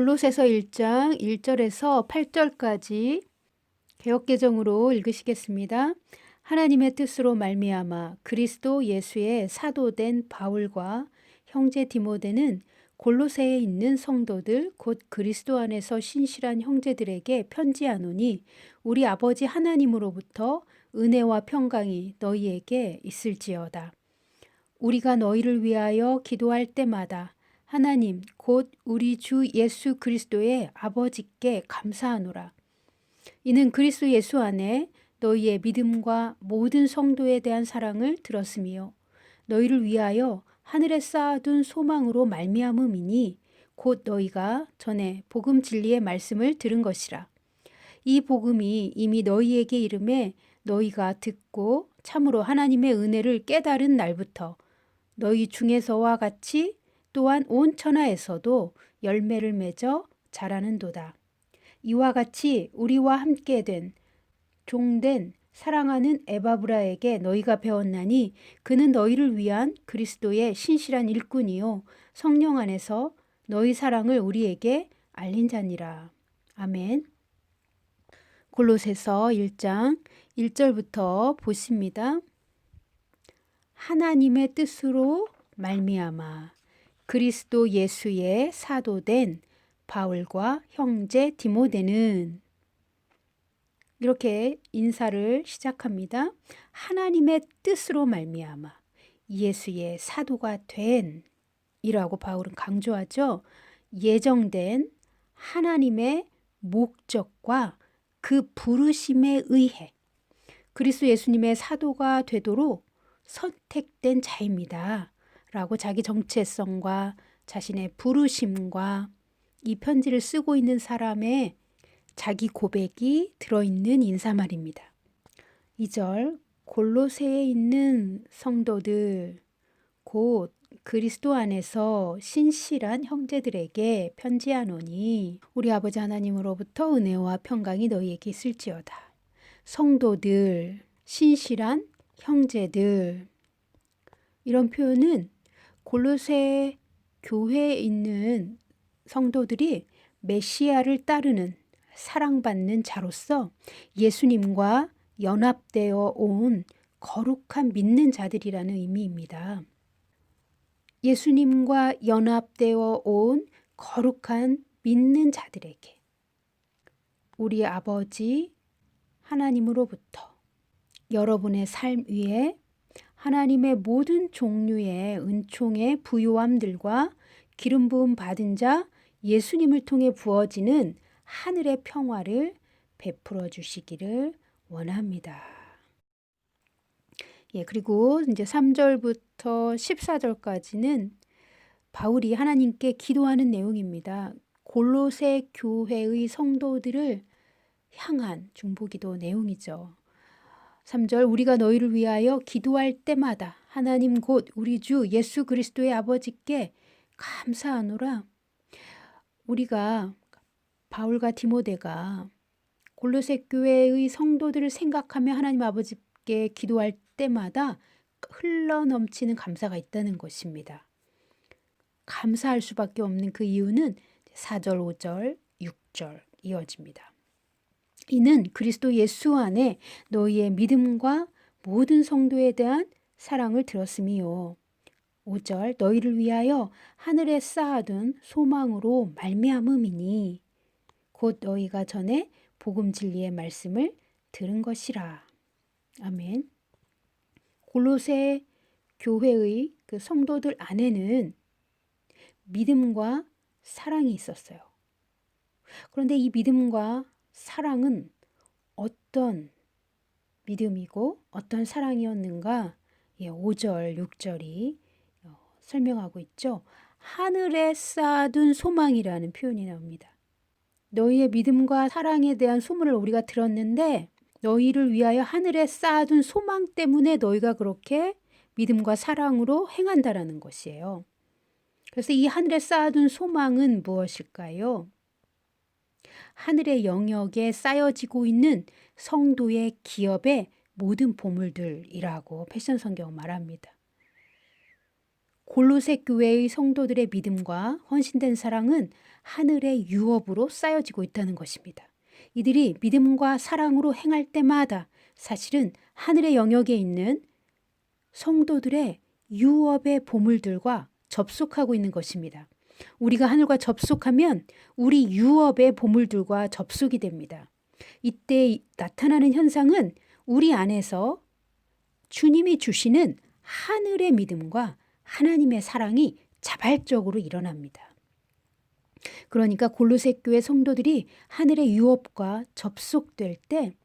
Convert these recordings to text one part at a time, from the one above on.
골로새서 1장 1절에서 8절까지 개역개정으로 읽으시겠습니다. 하나님의 뜻으로 말미암아 그리스도 예수의 사도된 바울과 형제 디모데는 골로새에 있는 성도들 곧 그리스도 안에서 신실한 형제들에게 편지하노니 우리 아버지 하나님으로부터 은혜와 평강이 너희에게 있을지어다. 우리가 너희를 위하여 기도할 때마다 하나님 곧 우리 주 예수 그리스도의 아버지께 감사하노라. 이는 그리스도 예수 안에 너희의 믿음과 모든 성도에 대한 사랑을 들었으며 너희를 위하여 하늘에 쌓아둔 소망으로 말미암음이니 곧 너희가 전에 복음 진리의 말씀을 들은 것이라. 이 복음이 이미 너희에게 이름에 너희가 듣고 참으로 하나님의 은혜를 깨달은 날부터 너희 중에서와 같이 또한 온 천하에서도 열매를 맺어 자라는도다. 이와 같이 우리와 함께 된 종된 사랑하는 에바브라에게 너희가 배웠나니 그는 너희를 위한 그리스도의 신실한 일꾼이요 성령 안에서 너희 사랑을 우리에게 알린 자니라. 아멘. 골로새서 1장 1절부터 보십니다. 하나님의 뜻으로 말미암아 그리스도 예수의 사도된 바울과 형제 디모데는 이렇게 인사를 시작합니다. 하나님의 뜻으로 말미암아 예수의 사도가 된 이라고 바울은 강조하죠. 예정된 하나님의 목적과 그 부르심에 의해 그리스도 예수님의 사도가 되도록 선택된 자입니다. 라고 자기 정체성과 자신의 부르심과 이 편지를 쓰고 있는 사람의 자기 고백이 들어있는 인사말입니다. 2절 골로새에 있는 성도들 곧 그리스도 안에서 신실한 형제들에게 편지하노니 우리 아버지 하나님으로부터 은혜와 평강이 너희에게 있을지어다. 성도들, 신실한 형제들 이런 표현은 골로새 교회에 있는 성도들이 메시아를 따르는 사랑받는 자로서 예수님과 연합되어 온 거룩한 믿는 자들이라는 의미입니다. 예수님과 연합되어 온 거룩한 믿는 자들에게 우리 아버지 하나님으로부터 여러분의 삶 위에 하나님의 모든 종류의 은총의 부요함들과 기름 부음 받은 자 예수님을 통해 부어지는 하늘의 평화를 베풀어 주시기를 원합니다. 그리고 이제 3절부터 14절까지는 바울이 하나님께 기도하는 내용입니다. 골로새 교회의 성도들을 향한 중보기도 내용이죠. 3절 우리가 너희를 위하여 기도할 때마다 하나님 곧 우리 주 예수 그리스도의 아버지께 감사하노라. 우리가 바울과 디모데가 골로새 교회의 성도들을 생각하며 하나님 아버지께 기도할 때마다 흘러넘치는 감사가 있다는 것입니다. 감사할 수밖에 없는 그 이유는 4절, 5절, 6절 이어집니다. 이는 그리스도 예수 안에 너희의 믿음과 모든 성도에 대한 사랑을 들었음이요. 5절 너희를 위하여 하늘에 쌓아둔 소망으로 말미암음이니 곧 너희가 전에 복음 진리의 말씀을 들은 것이라. 아멘. 골로새 교회의 그 성도들 안에는 믿음과 사랑이 있었어요. 그런데 이 믿음과 사랑은 어떤 믿음이고 어떤 사랑이었는가? 5절, 6절이 설명하고 있죠. 하늘에 쌓아둔 소망이라는 표현이 나옵니다. 너희의 믿음과 사랑에 대한 소문을 우리가 들었는데 너희를 위하여 하늘에 쌓아둔 소망 때문에 너희가 그렇게 믿음과 사랑으로 행한다라는 것이에요. 그래서 이 하늘에 쌓아둔 소망은 무엇일까요? 하늘의 영역에 쌓여지고 있는 성도의 기업의 모든 보물들이라고 패션 성경 말합니다. 골로새 교회의 성도들의 믿음과 헌신된 사랑은 하늘의 유업으로 쌓여지고 있다는 것입니다. 이들이 믿음과 사랑으로 행할 때마다 사실은 하늘의 영역에 있는 성도들의 유업의 보물들과 접속하고 있는 것입니다. 우리가 하늘과 접속하면 우리 유업의 보물들과 접속이 됩니다. 이때 나타나는 현상은 우리 안에서 주님이 주시는 하늘의 믿음과 하나님의 사랑이 자발적으로 일어납니다. 그러니까 골로새 교회 성도들이 하늘의 유업과 접속될 때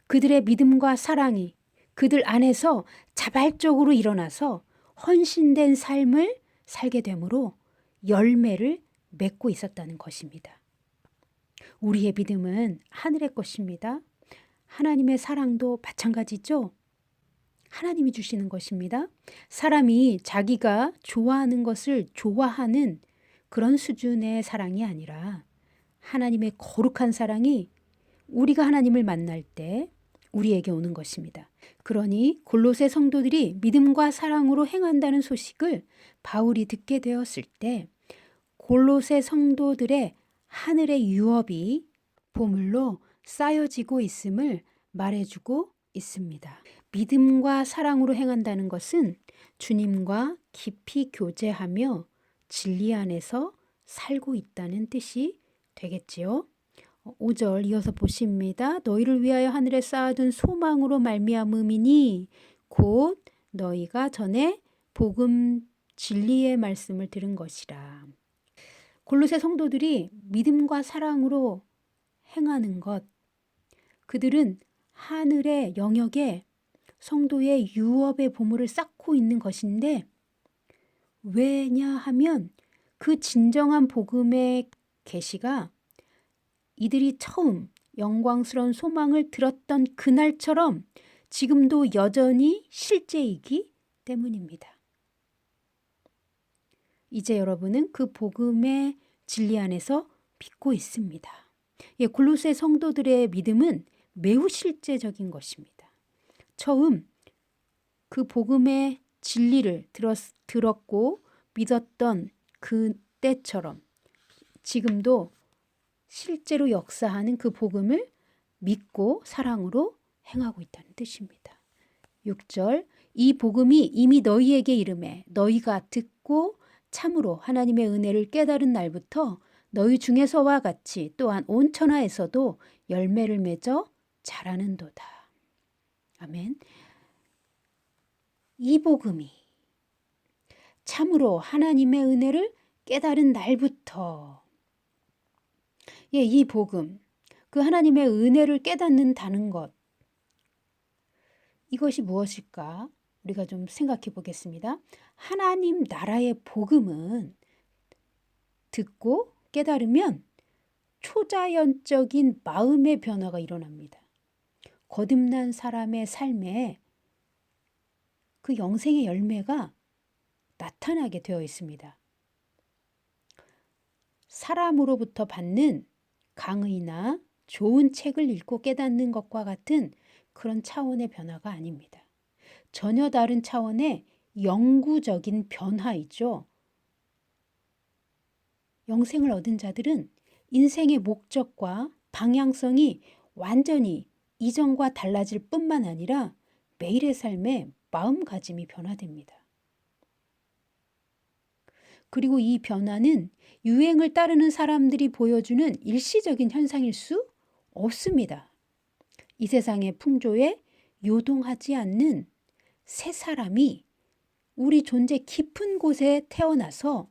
그들의 믿음과 사랑이 그들 안에서 자발적으로 일어나서 헌신된 삶을 살게 되므로 열매를 맺고 있었다는 것입니다. 우리의 믿음은 하늘의 것입니다. 하나님의 사랑도 마찬가지죠. 하나님이 주시는 것입니다. 사람이 자기가 좋아하는 것을 좋아하는 그런 수준의 사랑이 아니라 하나님의 거룩한 사랑이 우리가 하나님을 만날 때 우리에게 오는 것입니다. 그러니 골로새 성도들이 믿음과 사랑으로 행한다는 소식을 바울이 듣게 되었을 때 골로새 성도들의 하늘의 유업이 보물로 쌓여지고 있음을 말해주고 있습니다. 믿음과 사랑으로 행한다는 것은 주님과 깊이 교제하며 진리 안에서 살고 있다는 뜻이 되겠지요. 5절 이어서 보십니다. 너희를 위하여 하늘에 쌓아둔 소망으로 말미암음이니 곧 너희가 전에 복음 진리의 말씀을 들은 것이라. 골로새 성도들이 믿음과 사랑으로 행하는 것, 그들은 하늘의 영역에 성도의 유업의 보물을 쌓고 있는 것인데 왜냐하면 그 진정한 복음의 계시가 이들이 처음 영광스러운 소망을 들었던 그날처럼 지금도 여전히 실제이기 때문입니다. 이제 여러분은 그 복음의 진리 안에서 믿고 있습니다. 골로새 성도들의 믿음은 매우 실제적인 것입니다. 처음 그 복음의 진리를 들었고 믿었던 그 때처럼 지금도 실제로 역사하는 그 복음을 믿고 사랑으로 행하고 있다는 뜻입니다. 6절 이 복음이 이미 너희에게 이르매 너희가 듣고 참으로 하나님의 은혜를 깨달은 날부터 너희 중에서와 같이 또한 온 천하에서도 열매를 맺어 자라는도다. 아멘. 이 복음이 참으로 하나님의 은혜를 깨달은 날부터 이 복음, 그 하나님의 은혜를 깨닫는다는 것, 이것이 무엇일까? 우리가 좀 생각해 보겠습니다. 하나님 나라의 복음은 듣고 깨달으면 초자연적인 마음의 변화가 일어납니다. 거듭난 사람의 삶에 그 영생의 열매가 나타나게 되어 있습니다. 사람으로부터 받는 강의나 좋은 책을 읽고 깨닫는 것과 같은 그런 차원의 변화가 아닙니다. 전혀 다른 차원의 영구적인 변화이죠. 영생을 얻은 자들은 인생의 목적과 방향성이 완전히 이전과 달라질 뿐만 아니라 매일의 삶에 마음가짐이 변화됩니다. 그리고 이 변화는 유행을 따르는 사람들이 보여주는 일시적인 현상일 수 없습니다. 이 세상의 풍조에 요동하지 않는 새 사람이 우리 존재 깊은 곳에 태어나서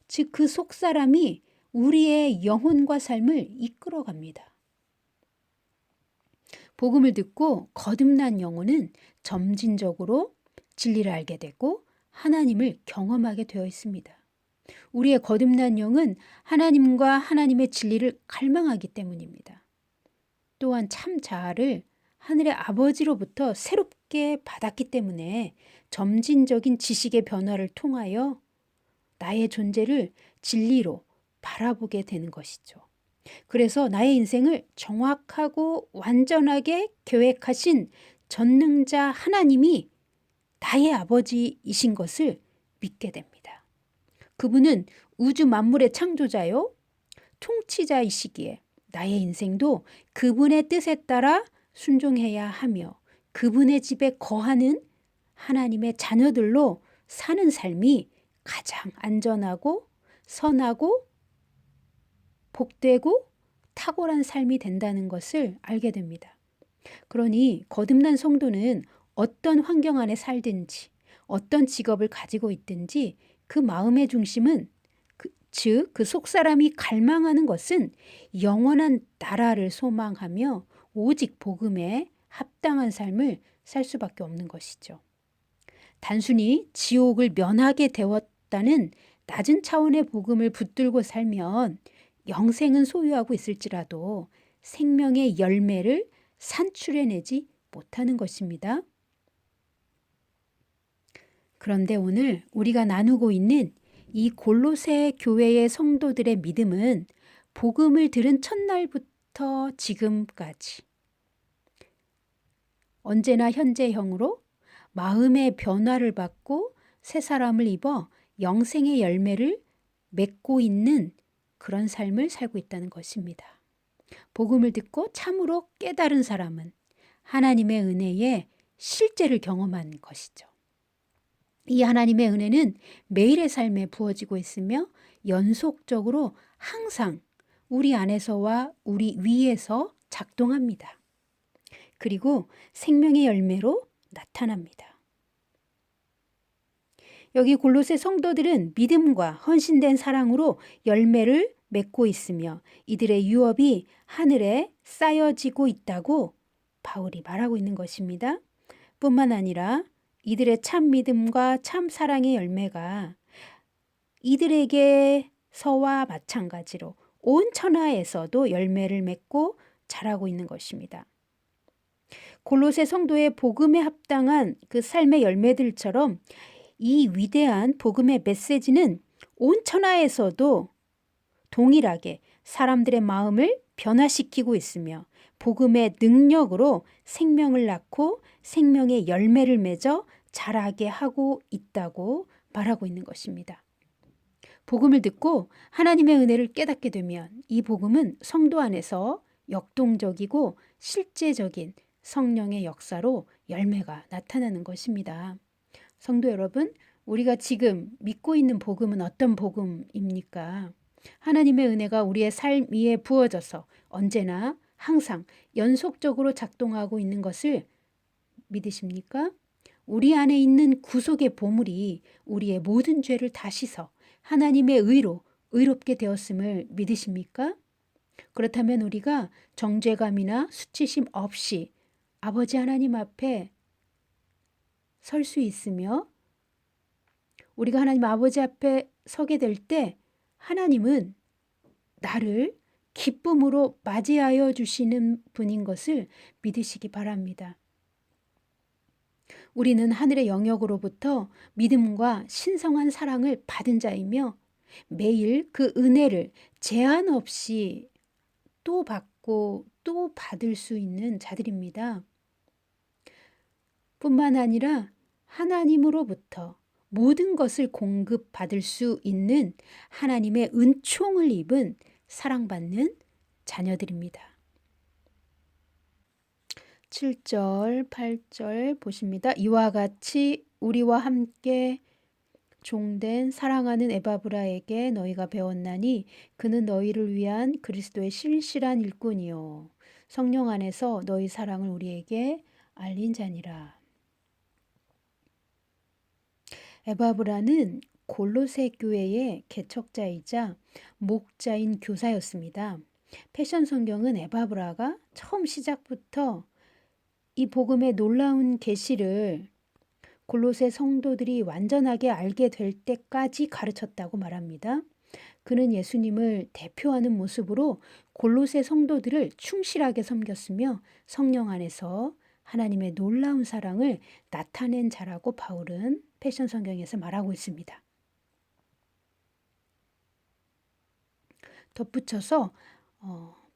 즉 그 속 사람이 우리의 영혼과 삶을 이끌어갑니다. 복음을 듣고 거듭난 영혼은 점진적으로 진리를 알게 되고 하나님을 경험하게 되어 있습니다. 우리의 거듭난 영은 하나님과 하나님의 진리를 갈망하기 때문입니다. 또한 참 자아를 하늘의 아버지로부터 새롭게 받았기 때문에 점진적인 지식의 변화를 통하여 나의 존재를 진리로 바라보게 되는 것이죠. 그래서 나의 인생을 정확하고 완전하게 계획하신 전능자 하나님이 나의 아버지이신 것을 믿게 됩니다. 그분은 우주 만물의 창조자요, 통치자이시기에 나의 인생도 그분의 뜻에 따라 순종해야 하며 그분의 집에 거하는 하나님의 자녀들로 사는 삶이 가장 안전하고 선하고 복되고 탁월한 삶이 된다는 것을 알게 됩니다. 그러니 거듭난 성도는 어떤 환경 안에 살든지 어떤 직업을 가지고 있든지 그 마음의 중심은 즉 그 속사람이 갈망하는 것은 영원한 나라를 소망하며 오직 복음에 합당한 삶을 살 수밖에 없는 것이죠. 단순히 지옥을 면하게 되었다는 낮은 차원의 복음을 붙들고 살면 영생은 소유하고 있을지라도 생명의 열매를 산출해내지 못하는 것입니다. 그런데 오늘 우리가 나누고 있는 이 골로새 교회의 성도들의 믿음은 복음을 들은 첫날부터 지금까지 언제나 현재형으로 마음의 변화를 받고 새 사람을 입어 영생의 열매를 맺고 있는 그런 삶을 살고 있다는 것입니다. 복음을 듣고 참으로 깨달은 사람은 하나님의 은혜에 실제를 경험한 것이죠. 이 하나님의 은혜는 매일의 삶에 부어지고 있으며 연속적으로 항상 우리 안에서와 우리 위에서 작동합니다. 그리고 생명의 열매로 나타납니다. 여기 골로새 성도들은 믿음과 헌신된 사랑으로 열매를 맺고 있으며 이들의 유업이 하늘에 쌓여지고 있다고 바울이 말하고 있는 것입니다. 뿐만 아니라 이들의 참 믿음과 참 사랑의 열매가 이들에게서와 마찬가지로 온 천하에서도 열매를 맺고 자라고 있는 것입니다. 골로새 성도의 복음에 합당한 그 삶의 열매들처럼 이 위대한 복음의 메시지는 온 천하에서도 동일하게 사람들의 마음을 변화시키고 있으며 복음의 능력으로 생명을 낳고 생명의 열매를 맺어 자라게 하고 있다고 말하고 있는 것입니다. 복음을 듣고 하나님의 은혜를 깨닫게 되면 이 복음은 성도 안에서 역동적이고 실제적인 성령의 역사로 열매가 나타나는 것입니다. 성도 여러분, 우리가 지금 믿고 있는 복음은 어떤 복음입니까? 하나님의 은혜가 우리의 삶 위에 부어져서 언제나 항상 연속적으로 작동하고 있는 것을 믿으십니까? 우리 안에 있는 구속의 보물이 우리의 모든 죄를 다 씻어 하나님의 의로 의롭게 되었음을 믿으십니까? 그렇다면 우리가 정죄감이나 수치심 없이 아버지 하나님 앞에 설 수 있으며 우리가 하나님 아버지 앞에 서게 될 때 하나님은 나를 기쁨으로 맞이하여 주시는 분인 것을 믿으시기 바랍니다. 우리는 하늘의 영역으로부터 믿음과 신성한 사랑을 받은 자이며 매일 그 은혜를 제한 없이 또 받고 또 받을 수 있는 자들입니다. 뿐만 아니라 하나님으로부터 모든 것을 공급받을 수 있는 하나님의 은총을 입은 사랑받는 자녀들입니다. 7절, 8절 보십니다. 이와 같이 우리와 함께 종된 사랑하는 에바브라에게 너희가 배웠나니 그는 너희를 위한 그리스도의 신실한 일꾼이요 성령 안에서 너희 사랑을 우리에게 알린 자니라. 에바브라는 골로새 교회의 개척자이자 목자인 교사였습니다. 패션 성경은 에바브라가 처음 시작부터 이 복음의 놀라운 계시를 골로새 성도들이 완전하게 알게 될 때까지 가르쳤다고 말합니다. 그는 예수님을 대표하는 모습으로 골로새 성도들을 충실하게 섬겼으며 성령 안에서 하나님의 놀라운 사랑을 나타낸 자라고 바울은 패션 성경에서 말하고 있습니다. 덧붙여서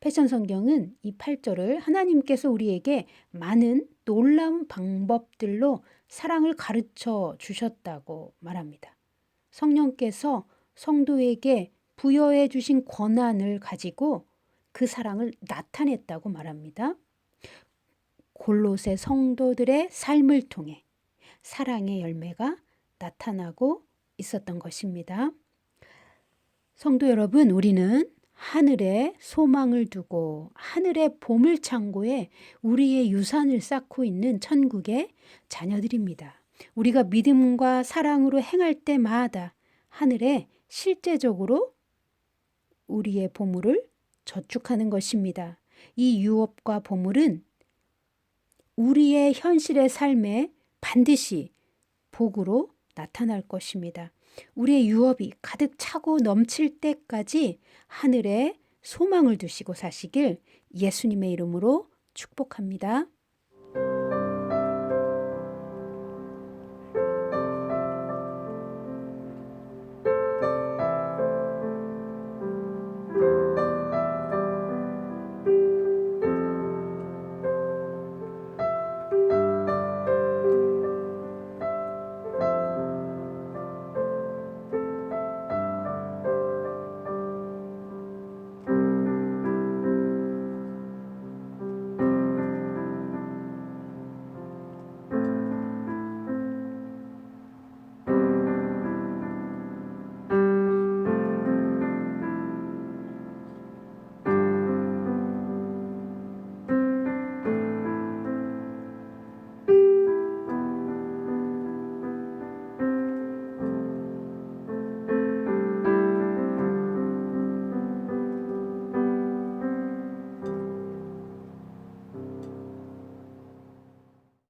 패션 성경은 이 8절을 하나님께서 우리에게 많은 놀라운 방법들로 사랑을 가르쳐 주셨다고 말합니다. 성령께서 성도에게 부여해 주신 권한을 가지고 그 사랑을 나타냈다고 말합니다. 골로새 성도들의 삶을 통해 사랑의 열매가 나타나고 있었던 것입니다. 성도 여러분, 우리는 하늘에 소망을 두고 하늘의 보물창고에 우리의 유산을 쌓고 있는 천국의 자녀들입니다. 우리가 믿음과 사랑으로 행할 때마다 하늘에 실제적으로 우리의 보물을 저축하는 것입니다. 이 유업과 보물은 우리의 현실의 삶에 반드시 복으로 나타날 것입니다. 우리의 유업이 가득 차고 넘칠 때까지 하늘에 소망을 두시고 사시길 예수님의 이름으로 축복합니다.